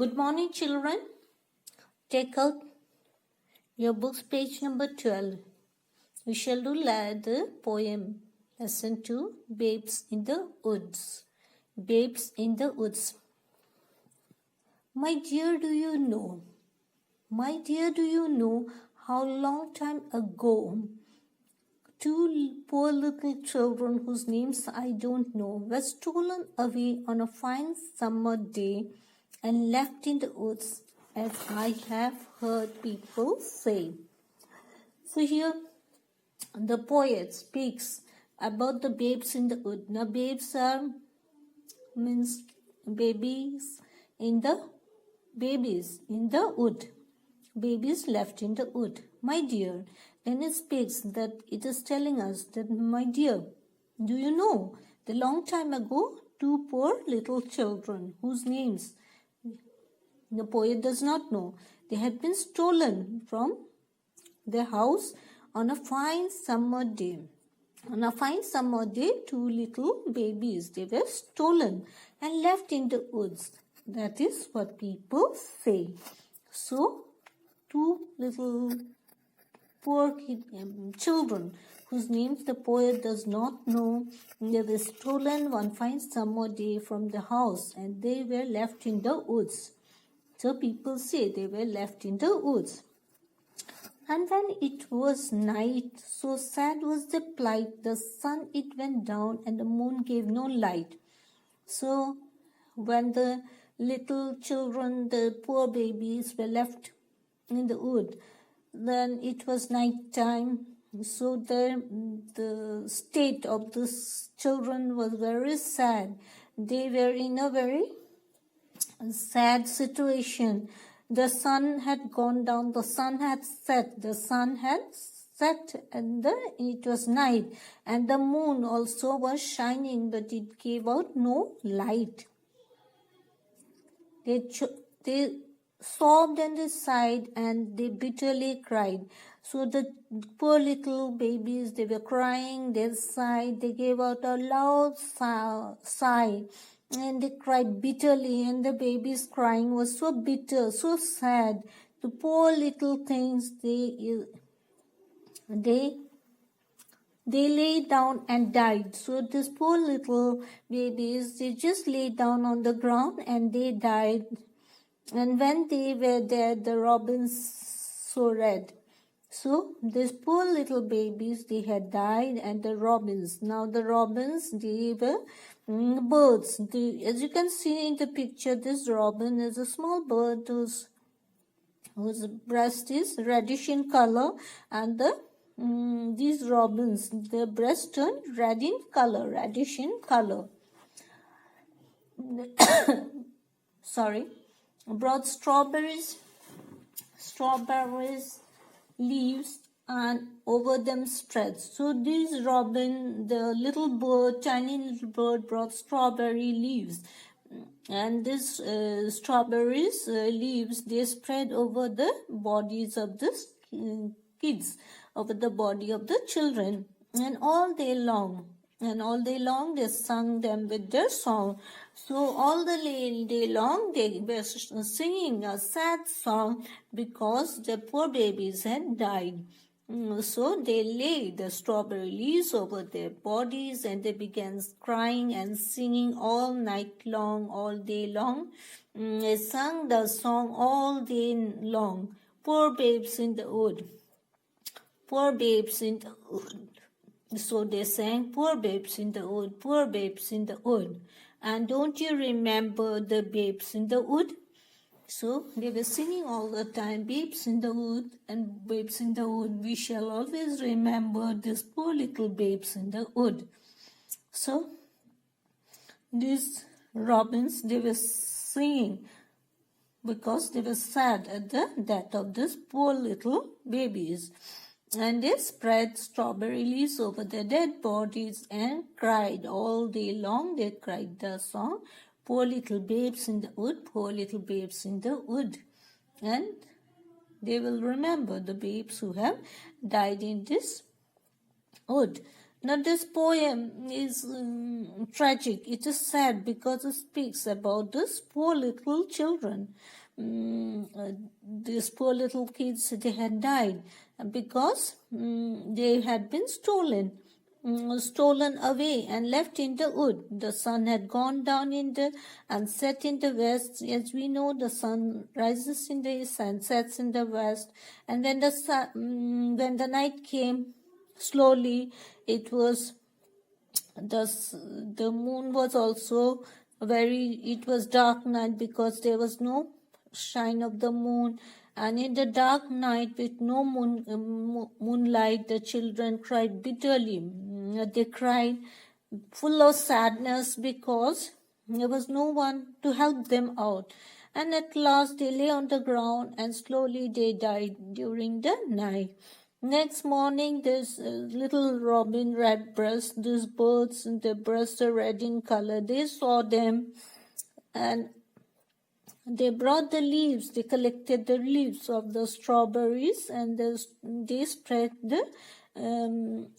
Good morning, children. Take out your books, page number 12. We shall do the poem, lesson 2, Babes in the Woods. Babes in the Woods. My dear, do you know? My dear, do you know how long time ago two poor little children whose names I don't know were stolen away on a fine summer day and left in the woods, as I have heard people say. So here the poet speaks about the babes in the wood. Now babes means babies in the wood. Babies left in the wood. My dear, then it speaks that it is telling us that, my dear, do you know, the long time ago, two poor little children whose names the poet does not know, they had been stolen from their house on a fine summer day. On a fine summer day, two little babies, they were stolen and left in the woods. That is what people say. So, two little poor children whose names the poet does not know, they were stolen one fine summer day from the house and they were left in the woods. So people say they were left in the woods. And when it was night, so sad was the plight, the sun it went down and the moon gave no light. So when the little children, the poor babies were left in the wood, then it was night time. So the state of the children was very sad. They were in a very sad situation. The sun had gone down, the sun had set, and it was night, and the moon also was shining, but it gave out no light. They sobbed and they sighed and they bitterly cried. So the poor little babies, they were crying, they sighed, they gave out a loud sigh. And they cried bitterly, and the baby's crying was so bitter, so sad. The poor little things, they lay down and died. So these poor little babies, they just lay down on the ground and they died. And when they were dead, the robins so read. So these poor little babies, they had died, and the robins. Now the robins, they were birds. As you can see in the picture, this robin is a small bird whose breast is reddish in color, and these robins, their breast turned red in color, reddish in color. Sorry, brought strawberries, leaves, and over them spread. So this robin, the little bird, tiny little bird, brought strawberry leaves, and this strawberries leaves, they spread over the bodies of the kids, over the body of the children, and all day long they sung them with their song. So all the day long they were singing a sad song because the poor babies had died. So they laid the strawberry leaves over their bodies and they began crying and singing all night long, all day long. They sang the song all day long. Poor babes in the wood. Poor babes in the wood. So they sang, poor babes in the wood, poor babes in the wood. And don't you remember the babes in the wood? So they were singing all the time, babes in the wood and babes in the wood. We shall always remember these poor little babes in the wood. So these robins, they were singing because they were sad at the death of these poor little babies. And they spread strawberry leaves over their dead bodies and cried all day long. They cried the song, poor little babes in the wood, poor little babes in the wood. And they will remember the babes who have died in this wood. Now this poem is tragic. It is sad because it speaks about this poor little children. These poor little kids, they had died because they had been stolen away and left in the wood. The sun had gone down in the and set in the west. As we know, the sun rises in the east and sets in the west. And when the night came, slowly, it was the moon was also it was dark night because there was no shine of the moon, and in the dark night with no moonlight, the children cried bitterly. They cried full of sadness because there was no one to help them out. And at last they lay on the ground and slowly they died during the night. Next morning, this little robin redbreast, these birds, their breasts are red in color, they saw them and they brought the leaves, they collected the leaves of the strawberries and they spread the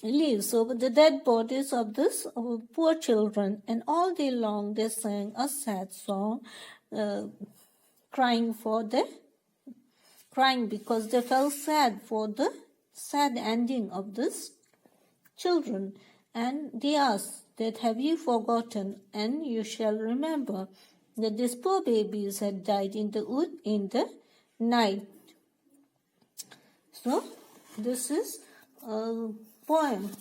leaves over the dead bodies of these poor children, and all day long they sang a sad song, crying because they felt sad for the sad ending of this children. And they asked that, have you forgotten? And you shall remember that these poor babies had died in the wood in the night. So this is a poem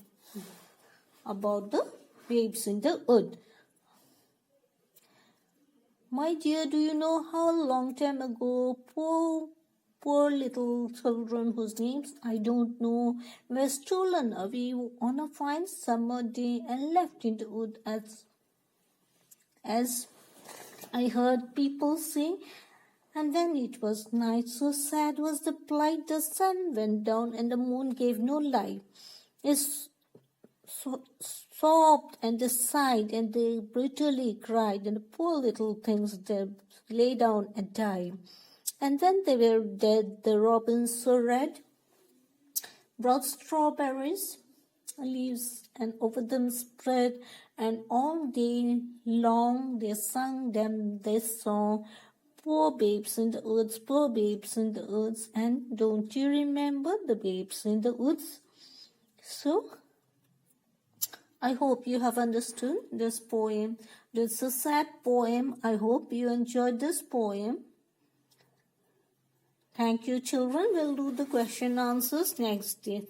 about the babes in the wood. My dear, do you know how long time ago poor little children whose names I don't know were stolen away on a fine summer day and left in the wood, as I heard people say? And when it was night, so sad was the plight, the sun went down and the moon gave no light. It sobbed and they sighed and they bitterly cried, and the poor little things, they lay down and died. And when they were dead, the robins so red brought strawberries leaves and over them spread, and all day long they sung them this song, poor babes in the woods, poor babes in the woods. And don't you remember the babes in the woods? So I hope you have understood this poem. It's a sad poem. I hope you enjoyed this poem. Thank you, children. We'll do the question answers next day.